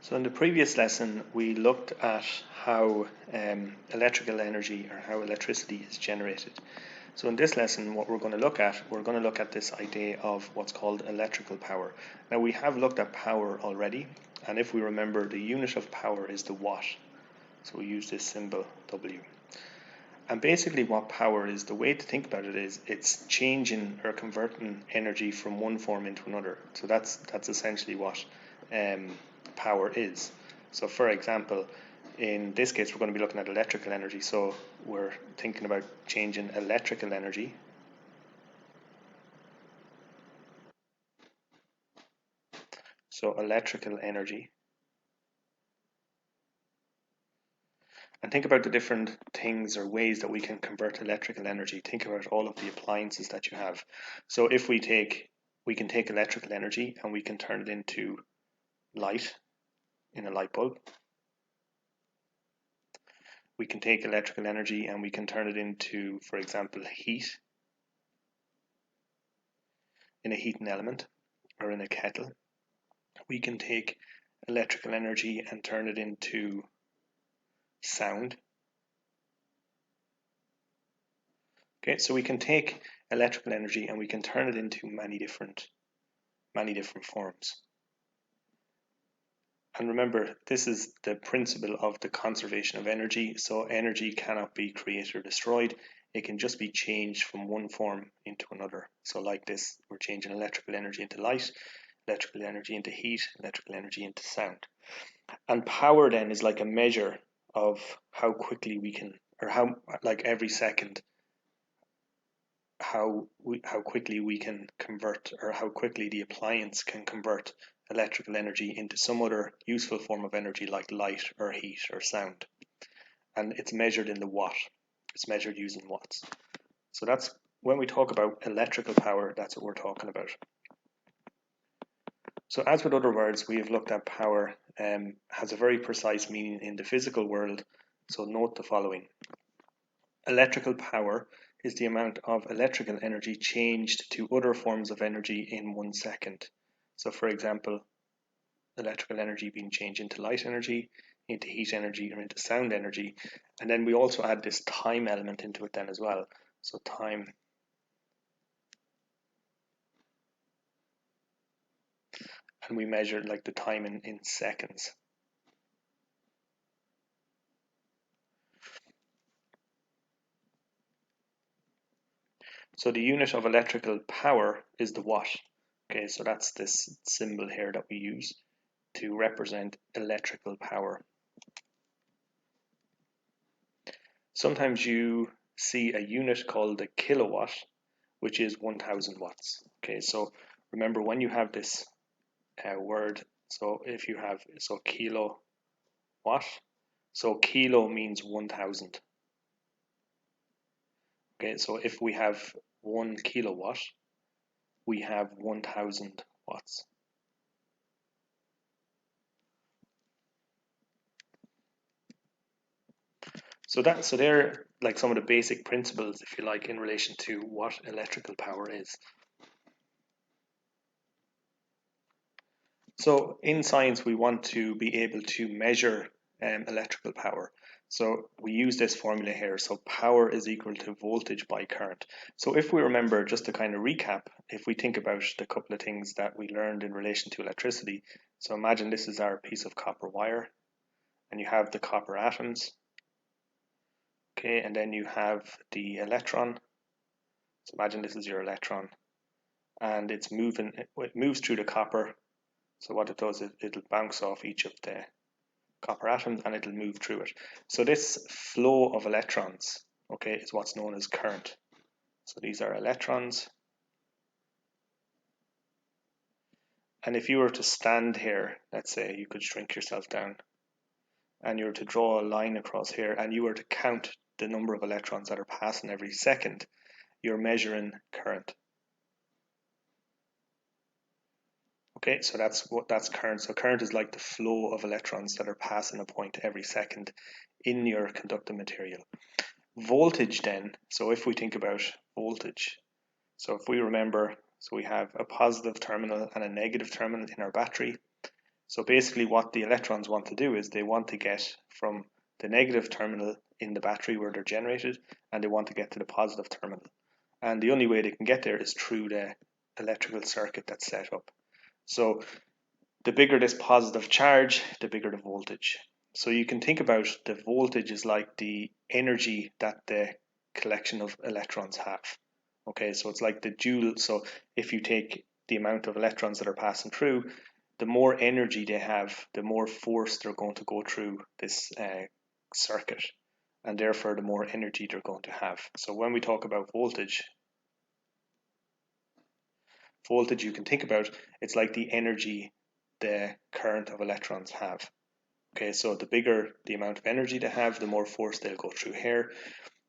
So in the previous lesson, we looked at how electrical energy or how electricity is generated. So in this lesson, what we're going to look at this idea of what's called electrical power. Now we have looked at power already, and if we remember, the unit of power is the watt. So we use this symbol W. And basically what power is, the way to think about it is it's changing or converting energy from one form into another. So that's essentially what power is. So for example, in this case we're going to be looking at electrical energy. So we're thinking about changing electrical energy and think about the different things or ways that we can convert electrical energy. Think about all of the appliances that you have. So if we can take electrical energy and we can turn it into light in a light bulb. We can take electrical energy and we can turn it into, for example, heat in a heating element or in a kettle. We can take electrical energy and turn it into sound. Okay, so we can take electrical energy and we can turn it into many different forms. And remember, this is the principle of the conservation of energy. So energy cannot be created or destroyed. It can just be changed from one form into another. So like this, we're changing electrical energy into light, electrical energy into heat, electrical energy into sound. And power then is like a measure of how quickly we can, or how, like every second, how quickly we can convert, or how quickly the appliance can convert electrical energy into some other useful form of energy like light or heat or sound. And it's measured in the watt. It's measured using watts. So that's when we talk about electrical power, that's what we're talking about. So as with other words, we have looked at power has a very precise meaning in the physical world. So note the following. Electrical power is the amount of electrical energy changed to other forms of energy in 1 second. So for example, electrical energy being changed into light energy, into heat energy, or into sound energy. And then we also add this time element into it then as well. So time. And we measure like the time in seconds. So the unit of electrical power is the watt. Okay, so that's this symbol here that we use to represent electrical power. Sometimes you see a unit called a kilowatt, which is 1000 watts. Okay, so remember when you have this word, so if you have, so kilowatt, so kilo means 1000. Okay, so if we have 1 kilowatt, we have 1000 watts. So they're like some of the basic principles, if you like, in relation to what electrical power is. So in science, we want to be able to measure electrical power. So we use this formula here. So power is equal to voltage by current. So if we remember, just to kind of recap, if we think about the couple of things that we learned in relation to electricity. So imagine this is our piece of copper wire, and you have the copper atoms. Okay, and then you have the electron. So imagine this is your electron, and it moves through the copper. So what it does is it'll bounce off each of the copper atoms and it'll move through it. So this flow of electrons, okay, is what's known as current. So these are electrons. And if you were to stand here, let's say you could shrink yourself down, and you were to draw a line across here, and you were to count the number of electrons that are passing every second, you're measuring current. Okay, so that's current. So current is like the flow of electrons that are passing a point every second in your conducting material. Voltage then, so if we think about voltage, so if we remember, so we have a positive terminal and a negative terminal in our battery. So basically what the electrons want to do is they want to get from the negative terminal in the battery where they're generated, and they want to get to the positive terminal. And the only way they can get there is through the electrical circuit that's set up. So the bigger this positive charge, the bigger the voltage. So you can think about the voltage is like the energy that the collection of electrons have. Okay, so it's like the joule. So if you take the amount of electrons that are passing through, the more energy they have, the more force they're going to go through this circuit, and therefore the more energy they're going to have. So when we talk about voltage you can think about it's like the energy the current of electrons have. Okay, so the bigger the amount of energy they have, the more force they'll go through here.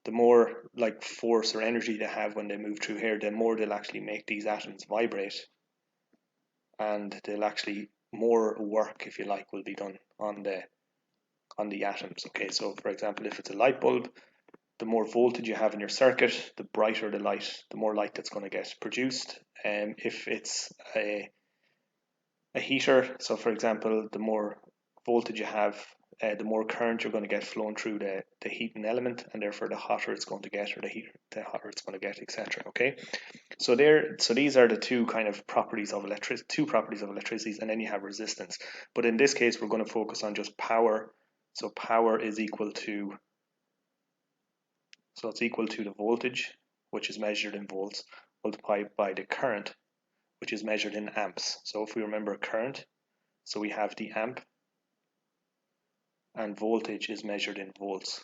The more like force or energy they have when they move through here, the more they'll actually make these atoms vibrate, and they'll actually more work, if you like, will be done on the atoms. Okay, so for example, if it's a light bulb, the more voltage you have in your circuit, the brighter the light, the more light that's going to get produced. And if it's a heater, so for example, the more voltage you have, the more current you're going to get flowing through the heating element, and therefore the hotter it's going to get, or the hotter it's going to get, etc. Okay, so these are the two kind of properties of electricity, and then you have resistance. But in this case, we're going to focus on just power. So power is equal to, so it's equal to the voltage, which is measured in volts, multiplied by the current, which is measured in amps. So if we remember current, so we have the amp, and voltage is measured in volts.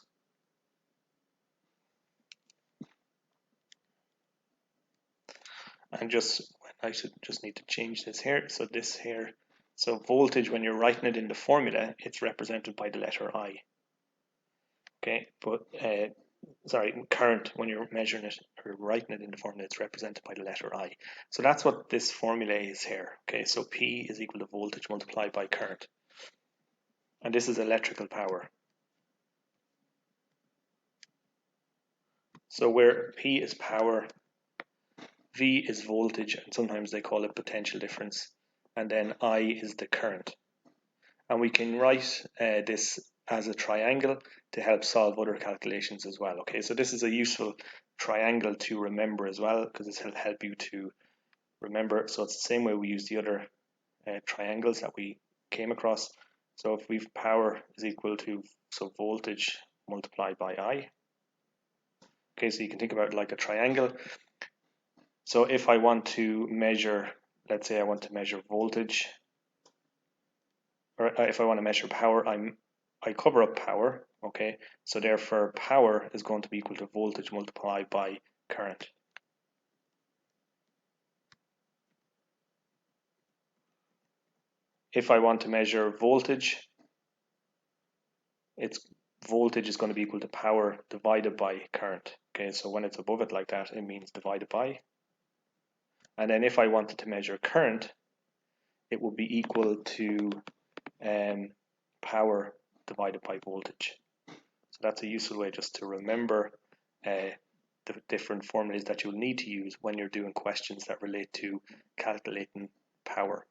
And I should just need to change this here. So this here, so voltage, when you're writing it in the formula, it's represented by the letter I. Okay, but sorry, current, when you're measuring it or writing it in the formula, it's represented by the letter I. So that's what this formula is here. Okay, so P is equal to voltage multiplied by current. And this is electrical power. So where P is power, V is voltage, and sometimes they call it potential difference, and then I is the current. And we can write this as a triangle to help solve other calculations as well. Okay, so this is a useful triangle to remember as well, because this will help you to remember. So it's the same way we use the other triangles that we came across. So if we've power is equal to, so voltage multiplied by I. Okay, so you can think about it like a triangle. So if I want to measure, let's say I want to measure voltage, or if I want to measure power, I cover up power, okay? So therefore power is going to be equal to voltage multiplied by current. If I want to measure voltage, voltage is going to be equal to power divided by current. Okay, so when it's above it like that, it means divided by. And then if I wanted to measure current, it would be equal to power divided by voltage. So that's a useful way just to remember the different formulas that you'll need to use when you're doing questions that relate to calculating power,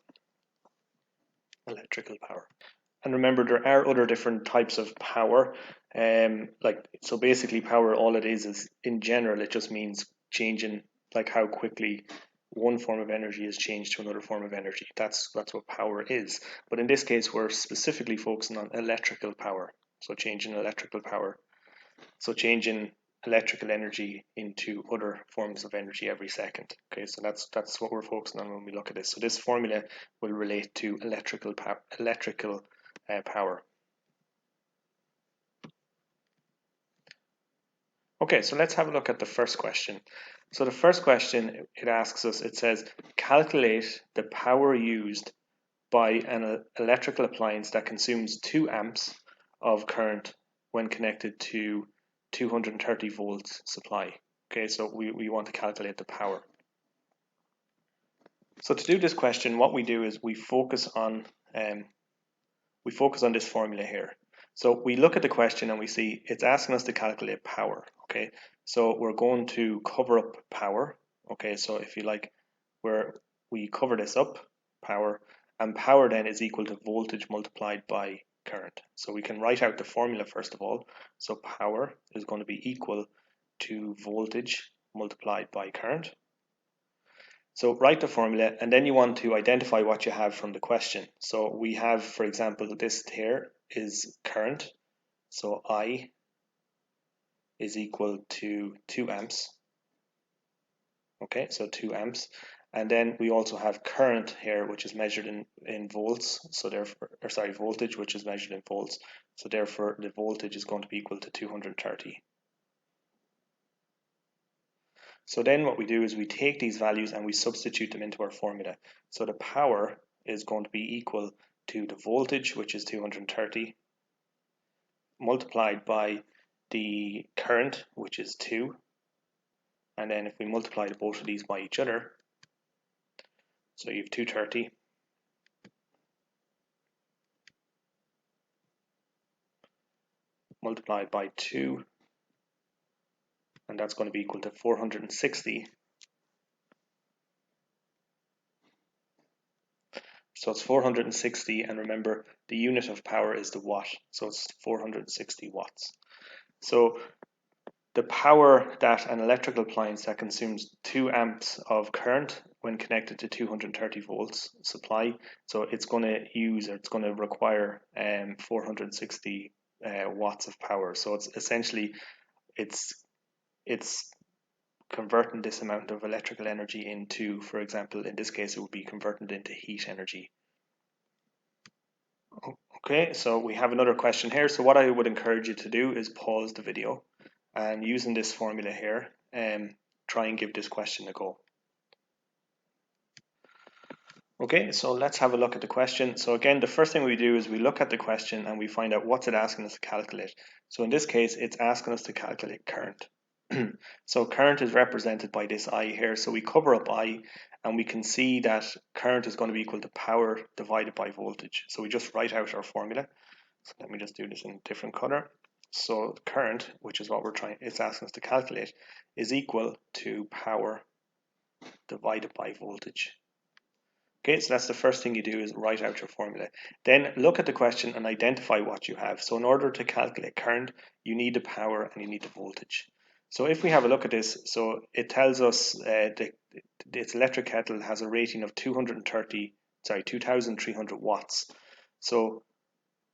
electrical power. And remember, there are other different types of power. So basically power, all it is in general, it just means changing, like how quickly one form of energy is changed to another form of energy. That's what power is. But in this case, we're specifically focusing on electrical power. So changing electrical power. So changing electrical energy into other forms of energy every second. Okay, so that's what we're focusing on when we look at this. So this formula will relate to electrical power. Okay, so let's have a look at the first question. So the first question, it asks us, it says, calculate the power used by an electrical appliance that consumes 2 amps of current when connected to 230 volts supply. Okay, so we want to calculate the power. So to do this question, what we do is we focus on this formula here. So we look at the question and we see it's asking us to calculate power. Okay, so we're going to cover up power. Okay, so if you like, we cover this up, power, and power then is equal to voltage multiplied by current. So we can write out the formula first of all. So power is going to be equal to voltage multiplied by current. So write the formula, and then you want to identify what you have from the question. So we have, for example, this here is current. So I is equal to 2 amps. Okay, so 2 amps. And then we also have current here, which is measured in volts. So therefore, or sorry, voltage, which is measured in volts. So therefore, the voltage is going to be equal to 230. So then what we do is we take these values and we substitute them into our formula. So the power is going to be equal to the voltage, which is 230, multiplied by the current, which is 2. And then if we multiply both of these by each other, so you have 230 multiplied by 2, and that's going to be equal to 460. So it's 460, and remember the unit of power is the watt, so it's 460 watts. So the power that an electrical appliance that consumes 2 amps of current when connected to 230 volts supply, so it's going to use, or it's going to require 460 watts of power. So it's essentially it's converting this amount of electrical energy into, for example, in this case, it would be converted into heat energy. Okay, so we have another question here. So what I would encourage you to do is pause the video and using this formula here, try and give this question a go. Okay, so let's have a look at the question. So again, the first thing we do is we look at the question and we find out what's it asking us to calculate. So in this case, it's asking us to calculate current. So current is represented by this I here. So we cover up I and we can see that current is going to be equal to power divided by voltage. So we just write out our formula. So let me just do this in a different color. So current, which is what it's asking us to calculate, is equal to power divided by voltage. Okay, so that's the first thing you do is write out your formula. Then look at the question and identify what you have. So in order to calculate current, you need the power and you need the voltage. So if we have a look at this, so it tells us this electric kettle has a rating of 2,300 watts. So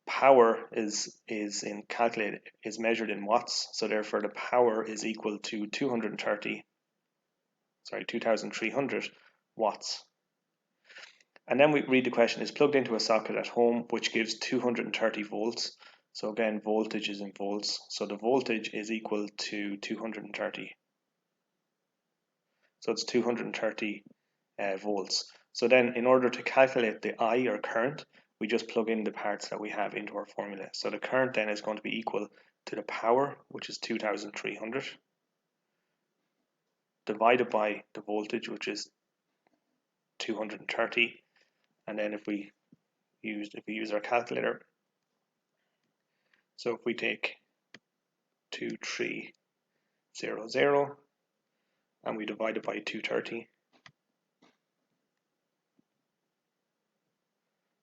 power is measured in watts. So therefore the power is equal to 2,300 watts. And then we read the question is plugged into a socket at home, which gives 230 volts. So again, voltage is in volts. So the voltage is equal to 230. So it's 230 volts. So then in order to calculate the I, or current, we just plug in the parts that we have into our formula. So the current then is going to be equal to the power, which is 2,300, divided by the voltage, which is 230. And then if we use our calculator, so if we take 2300 and we divide it by 230,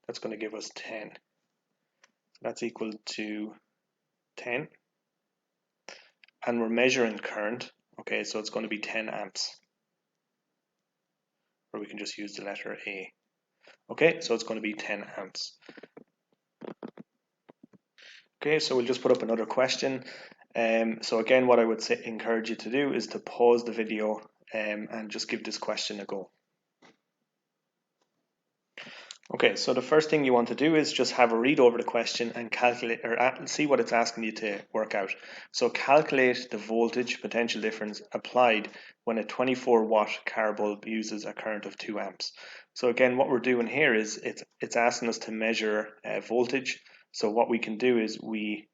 that's going to give us 10. So that's equal to 10. And we're measuring current, okay, so it's going to be 10 amps. Or we can just use the letter A. Okay, so it's going to be 10 amps. Okay, so we'll just put up another question. So again, what I would encourage you to do is to pause the video and just give this question a go. Okay, so the first thing you want to do is just have a read over the question and calculate, or see what it's asking you to work out. So calculate the voltage potential difference applied when a 24 watt car bulb uses a current of 2 amps. So again, what we're doing here is it's asking us to measure voltage. So what we can do is we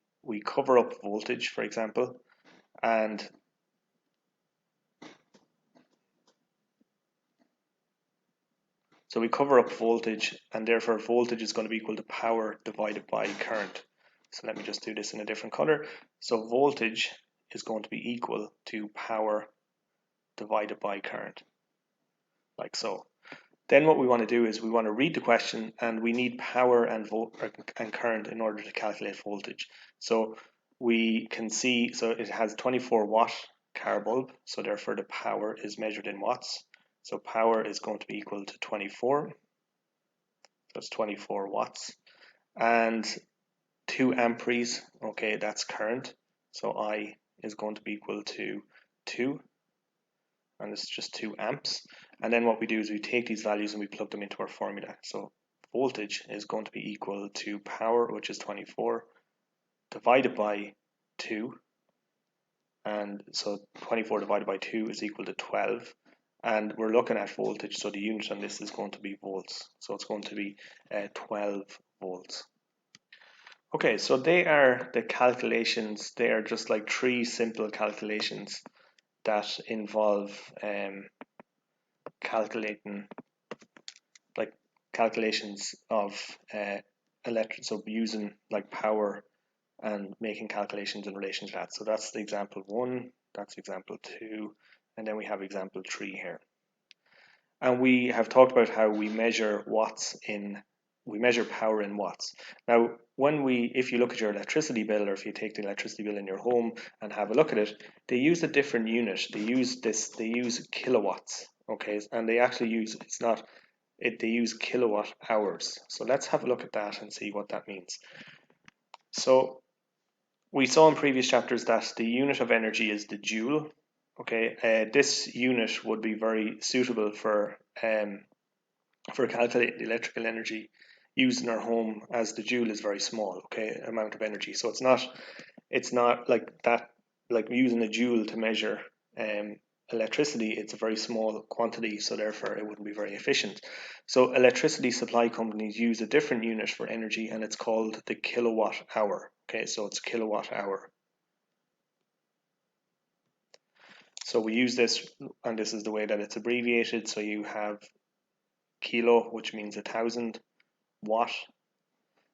cover up voltage, for example, and so we cover up voltage, and therefore voltage is going to be equal to power divided by current. So let me just do this in a different color. So voltage is going to be equal to power divided by current, like so. Then what we want to do is we want to read the question, and we need power and current in order to calculate voltage. So we can see, so it has 24 watt car bulb, so therefore the power is measured in watts. So power is going to be equal to 24, that's 24 watts, and 2 amperes, okay, that's current, so I is going to be equal to 2, and it's just 2 amps. And then what we do is we take these values and we plug them into our formula. So voltage is going to be equal to power, which is 24, divided by 2, and so 24 divided by 2 is equal to 12, and we're looking at voltage, so the unit on this is going to be volts, so it's going to be 12 volts. Okay, so they are the calculations. They are just like 3 simple calculations that involve calculations of so using like power and making calculations in relation to that. So that's the example 1, that's example 2, and then we have example 3 here. And we have talked about how we measure power in watts. Now, if you look at your electricity bill, or if you take the electricity bill in your home and have a look at it, they use a different unit. They use kilowatts, okay, and they actually use, they use kilowatt hours. So let's have a look at that and see what that means. So we saw in previous chapters that the unit of energy is the joule. Okay, this unit would be very suitable for calculating electrical energy used in our home, as the joule is very small, okay, amount of energy. So it's not like that, like using a joule to measure electricity. It's a very small quantity, so therefore it wouldn't be very efficient. So electricity supply companies use a different unit for energy, and it's called the kilowatt hour. Okay, so it's kilowatt hour. So we use this, and this is the way that it's abbreviated. So you have kilo, which means 1,000, watt,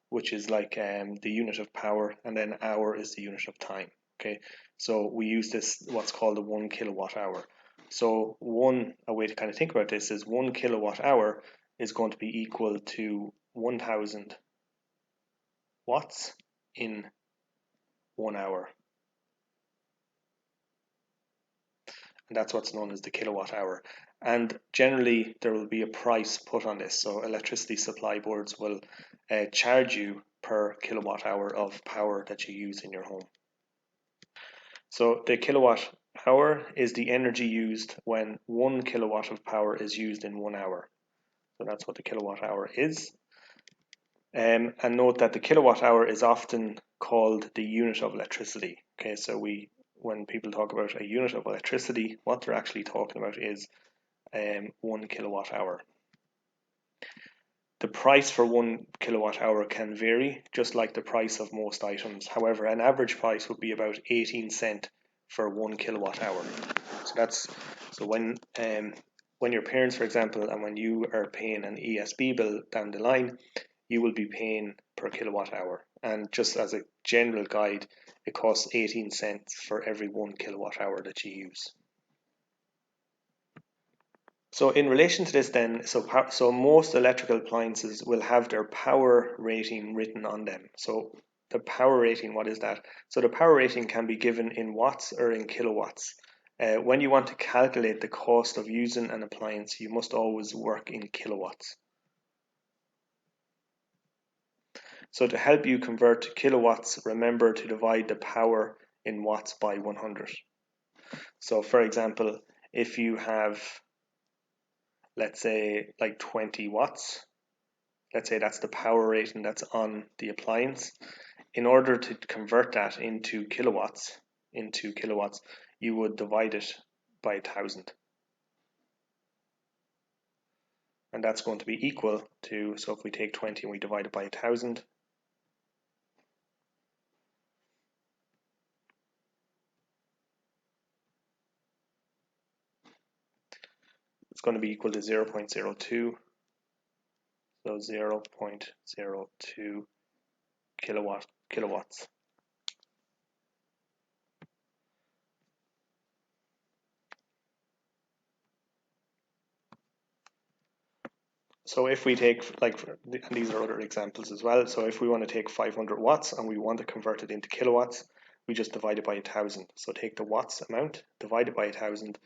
which is like the unit of power, and then hour is the unit of time. Okay, so we use this, what's called a 1 kilowatt hour. So a way to kind of think about this is 1 kilowatt hour is going to be equal to 1,000 watts in 1 hour. And that's what's known as the kilowatt hour. And generally there will be a price put on this. So electricity supply boards will charge you per kilowatt hour of power that you use in your home. So the kilowatt hour is the energy used when 1 kilowatt of power is used in 1 hour. So that's what the kilowatt hour is. And note that the kilowatt hour is often called the unit of electricity. Okay, so when people talk about a unit of electricity, what they're actually talking about is 1 kilowatt hour. The price for 1 kilowatt hour can vary, just like the price of most items. However, an average price would be about 18 cents for 1 kilowatt hour. So when your parents, for example, and when you are paying an ESB bill down the line, you will be paying per kilowatt hour. And just as a general guide, it costs 18 cents for every 1 kilowatt hour that you use. So in relation to this then, so most electrical appliances will have their power rating written on them. So the power rating, what is that? So the power rating can be given in watts or in kilowatts. When you want to calculate the cost of using an appliance, you must always work in kilowatts. So to help you convert to kilowatts, remember to divide the power in watts by 100. So for example, if you have, let's say, like 20 watts, let's say that's the power rating that's on the appliance. In order to convert that into kilowatts, you would divide it by 1,000. And that's going to be equal to, so if we take 20 and we divide it by 1,000, it's going to be equal to 0.02. So 0.02 kilowatts. So if we take, like, and these are other examples as well. So if we want to take 500 watts and we want to convert it into kilowatts, we just divide it by 1,000. So take the watts amount, divide it by 1,000.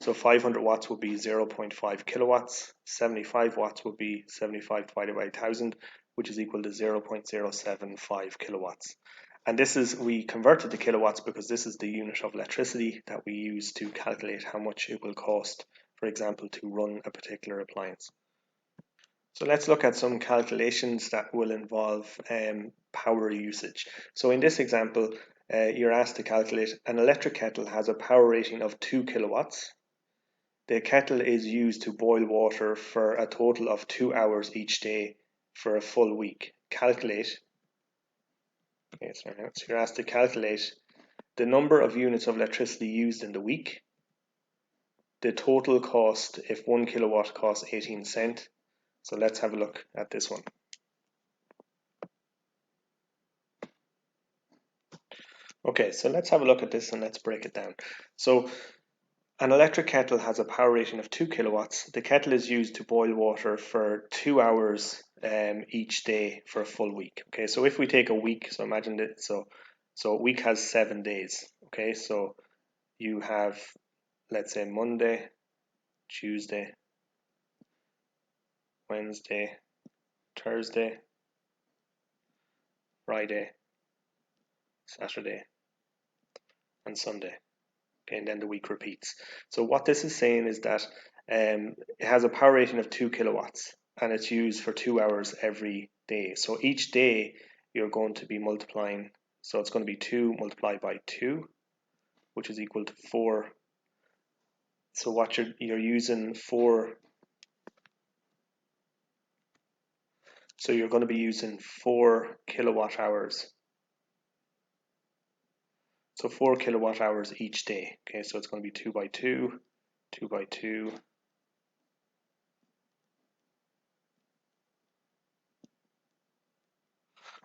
So 500 watts would be 0.5 kilowatts. 75 watts would be 75 divided by 1,000, which is equal to 0.075 kilowatts. And this is, we convert it to kilowatts because this is the unit of electricity that we use to calculate how much it will cost, for example, to run a particular appliance. So let's look at some calculations that will involve power usage. So in this example, you're asked to calculate an electric kettle has a power rating of 2 kilowatts. The kettle is used to boil water for a total of 2 hours each day for a full week. Calculate. Okay, so you're asked to calculate the number of units of electricity used in the week, the total cost if 1 kilowatt costs 18 cents. So let's have a look at this one. Okay, so let's have a look at this and let's break it down. So an electric kettle has a power rating of 2 kilowatts. The kettle is used to boil water for 2 hours each day for a full week. Okay, so if we take a week, so imagine that, so a week has 7 days. Okay, so you have, let's say, Monday, Tuesday, Wednesday, Thursday, Friday, Saturday, and Sunday. Okay, and then the week repeats. So what this is saying is that it has a power rating of 2 kilowatts and it's used for 2 hours every day. So each day you're going to be multiplying, so it's going to be 2 multiplied by 2, which is equal to 4. So what you're using 4, so you're going to be using 4 kilowatt hours. So 4 kilowatt hours each day. Okay, so it's going to be 2 by 2, 2 by 2.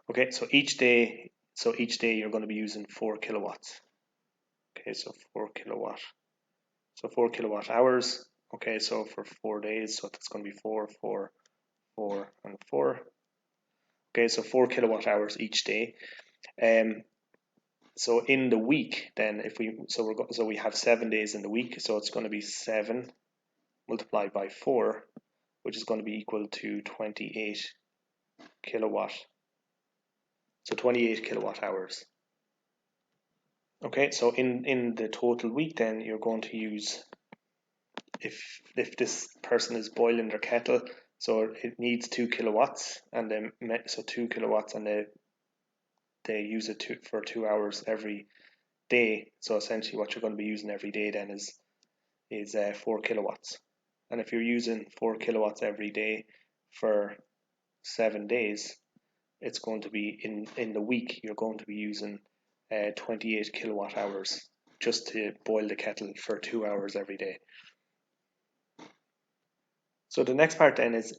Okay, so each day you're going to be using 4 kilowatts. Okay, so 4 kilowatt. So 4 kilowatt hours. Okay, so for 4 days, so that's going to be 4, 4, 4, and 4. Okay, so 4 kilowatt hours each day. So in the week, then if we so we have 7 days in the week, so it's going to be 7 multiplied by 4, which is going to be equal to 28 kilowatt. So 28 kilowatt hours. Okay, so in the total week, then you're going to use, if this person is boiling their kettle, so it needs 2 kilowatts, and then so 2 kilowatts, and they use it for 2 hours every day. So essentially, what you're going to be using every day then is 4 kilowatts. And if you're using 4 kilowatts every day for 7 days, it's going to be in the week you're going to be using 28 kilowatt hours just to boil the kettle for 2 hours every day. So the next part then is,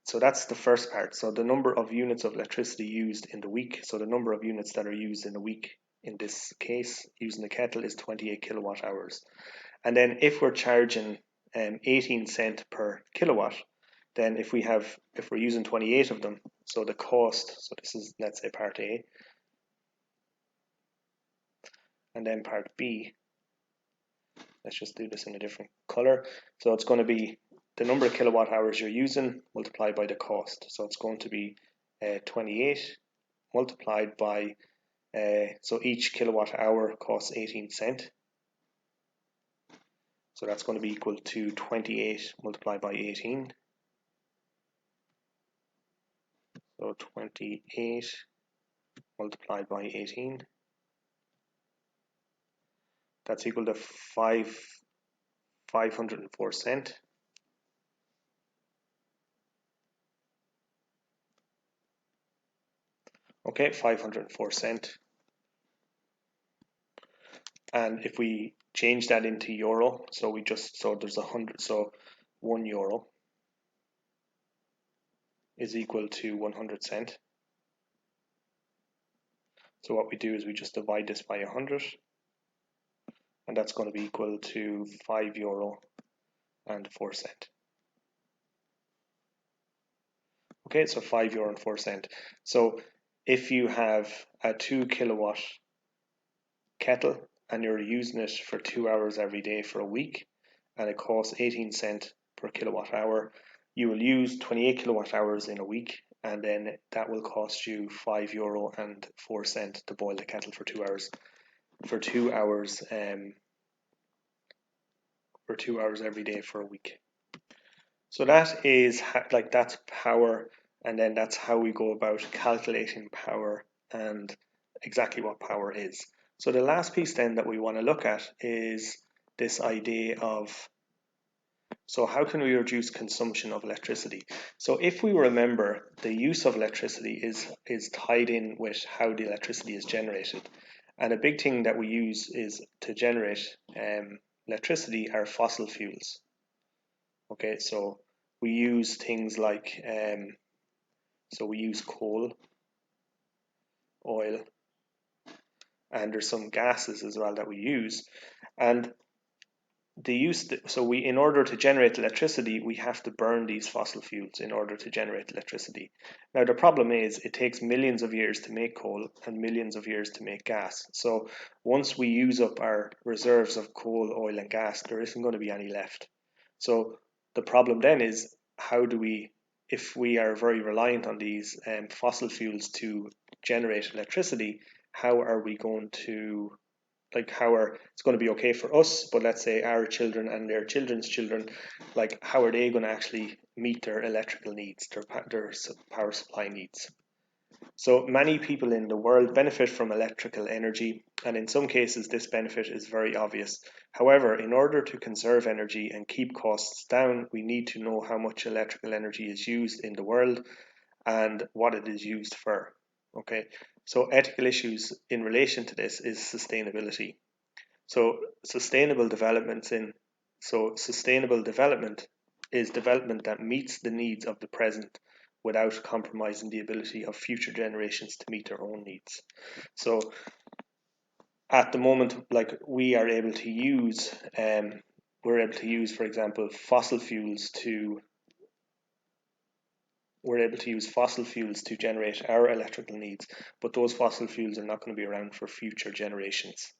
so that's the first part. So the number of units of electricity used in the week. So the number of units that are used in a week, in this case, using the kettle, is 28 kilowatt hours. And then if we're charging 18 cents per kilowatt, then if we're using 28 of them, so the cost, so this is, let's say, part A, and then part B, let's just do this in a different color. So it's going to be the number of kilowatt hours you're using multiplied by the cost. So it's going to be 28 multiplied by, so each kilowatt hour costs 18 cents. So that's going to be equal to 28 multiplied by 18. So 28 multiplied by 18. That's equal to 504 cents. Okay, 504 cents. And if we change that into euro, so there's 100, so 1 euro is equal to 100 cents. So what we do is we just divide this by 100, and that's going to be equal to 5 euro and 4 cents. Okay, so €5 and 4 cents. So if you have a 2 kilowatt kettle and you're using it for 2 hours every day for a week, and it costs 18 cents per kilowatt hour, you will use 28 kilowatt hours in a week, and then that will cost you €5 and 4 cents to boil the kettle for 2 hours. For 2 hours, for 2 hours every day for a week. So that is like that's power, and then that's how we go about calculating power and exactly what power is. So the last piece then that we want to look at is this idea of, so how can we reduce consumption of electricity? So if we remember, the use of electricity is tied in with how the electricity is generated. And a big thing that we use is to generate electricity are fossil fuels. Okay, so we use things like, so we use coal, oil, and there's some gases as well that we use. And in order to generate electricity, we have to burn these fossil fuels in order to generate electricity. Now, the problem is it takes millions of years to make coal and millions of years to make gas. So once we use up our reserves of coal, oil, and gas, there isn't going to be any left. So the problem then is, how do we, if we are very reliant on these fossil fuels to generate electricity, how are we going to, like, it's going to be okay for us, but let's say our children and their children's children, like, how are they going to actually meet their electrical needs, their power supply needs? So many people in the world benefit from electrical energy, and in some cases this benefit is very obvious. However, in order to conserve energy and keep costs down, we need to know how much electrical energy is used in the world and what it is used for. Okay, so ethical issues in relation to this is sustainability. So sustainable development is development that meets the needs of the present without compromising the ability of future generations to meet their own needs. So at the moment, like, we're able to use, for example, fossil fuels to generate our electrical needs, but those fossil fuels are not going to be around for future generations.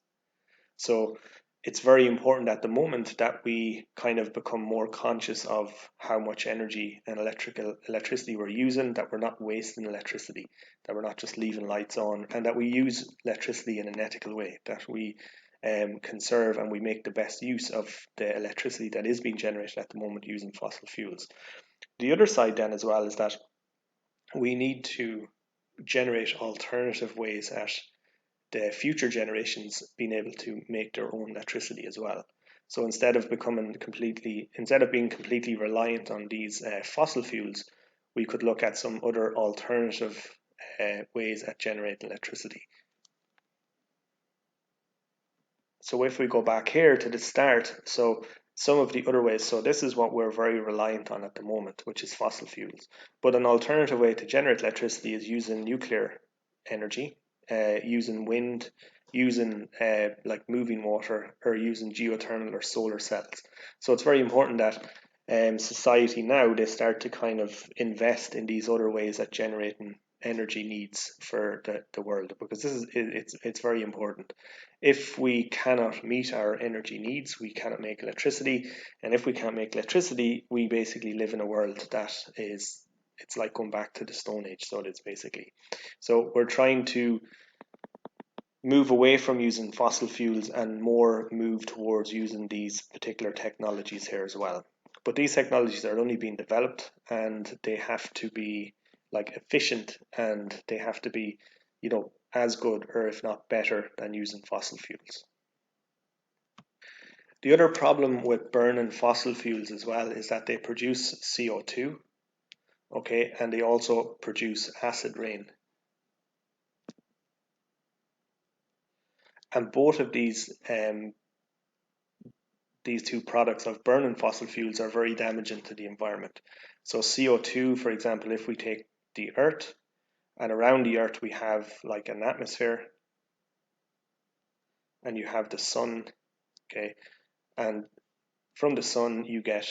So it's very important at the moment that we kind of become more conscious of how much energy and electricity we're using, that we're not wasting electricity, that we're not just leaving lights on, and that we use electricity in an ethical way, that we conserve and we make the best use of the electricity that is being generated at the moment using fossil fuels. The other side then as well is that we need to generate alternative ways at the future generations being able to make their own electricity as well. So instead of being completely reliant on these fossil fuels, we could look at some other alternative ways at generating electricity. So if we go back here to the start, so some of the other ways, so this is what we're very reliant on at the moment, which is fossil fuels. But an alternative way to generate electricity is using nuclear energy, using wind, using like moving water, or using geothermal or solar cells. So it's very important that society now, they start to kind of invest in these other ways at generating energy needs for the world, because it's very important. If we cannot meet our energy needs, we cannot make electricity, and if we can't make electricity, we basically live in a world that is, it's like going back to the Stone Age. So it's basically, so we're trying to move away from using fossil fuels and more move towards using these particular technologies here as well. But these technologies are only being developed, and they have to be like efficient, and they have to be, as good, or if not better, than using fossil fuels. The other problem with burning fossil fuels as well is that they produce CO2, okay, and they also produce acid rain. And both of these two products of burning fossil fuels are very damaging to the environment. So CO2, for example, if we take the Earth, and around the Earth we have like an atmosphere, and you have the sun, okay, and from the sun you get,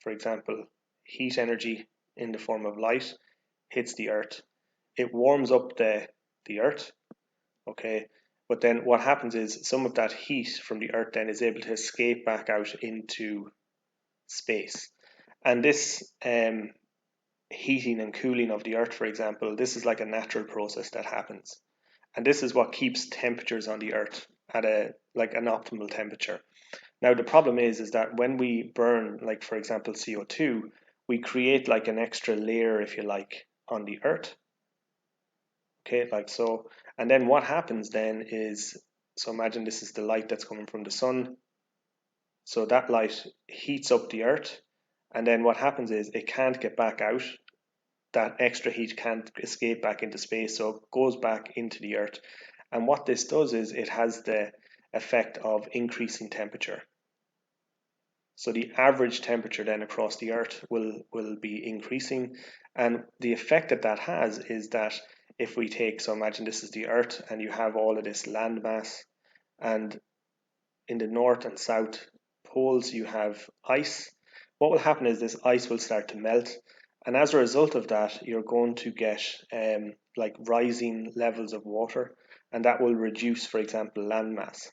for example, heat energy in the form of light, hits the earth, it warms up the earth, okay? But then what happens is some of that heat from the earth then is able to escape back out into space. And this heating and cooling of the earth, for example, this is like a natural process that happens. And this is what keeps temperatures on the earth at an optimal temperature. Now the problem is that when we burn, like for example CO2, we create like an extra layer, if you like, on the earth. Okay, like so. And then what happens then is, so imagine this is the light that's coming from the sun. So that light heats up the earth, and then what happens is it can't get back out. That extra heat can't escape back into space, so it goes back into the earth. And what this does is it has the effect of increasing temperature. So the average temperature then across the earth will be increasing. And the effect that that has is that if we take, so imagine this is the earth and you have all of this land mass, and in the north and south poles you have ice. What will happen is this ice will start to melt, and as a result of that you're going to get like rising levels of water, and that will reduce, for example, land mass.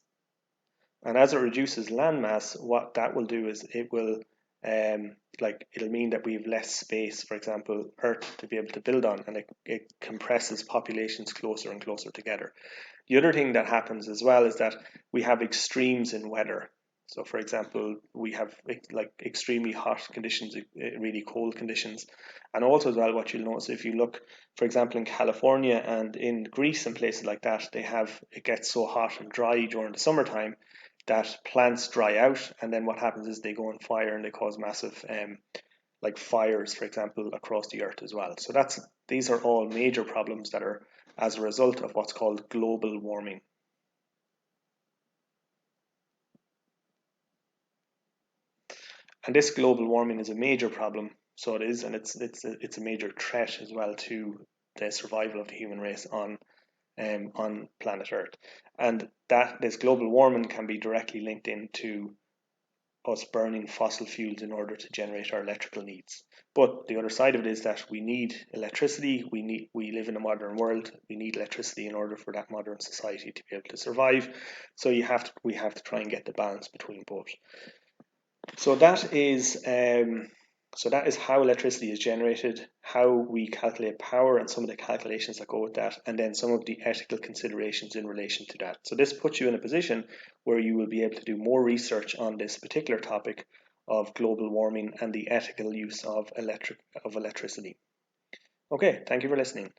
And as it reduces land mass, what that will do is it will it'll mean that we have less space, for example, earth to be able to build on, and it compresses populations closer and closer together. The other thing that happens as well is that we have extremes in weather. So for example, we have like extremely hot conditions, really cold conditions. And also as well, what you'll notice if you look, for example, in California and in Greece and places like that, it gets so hot and dry during the summertime that plants dry out, and then what happens is they go on fire and they cause massive like fires, for example, across the earth as well. So these are all major problems that are as a result of what's called global warming. And this global warming is a major problem, so it is, and it's a major threat as well to the survival of the human race on planet Earth. And that this global warming can be directly linked into us burning fossil fuels in order to generate our electrical needs. But the other side of it is that we need electricity. We live in a modern world. We need electricity in order for that modern society to be able to survive. So we have to try and get the balance between both. So that is how electricity is generated, how we calculate power, and some of the calculations that go with that, and then some of the ethical considerations in relation to that. So this puts you in a position where you will be able to do more research on this particular topic of global warming and the ethical use of electricity. Okay, thank you for listening.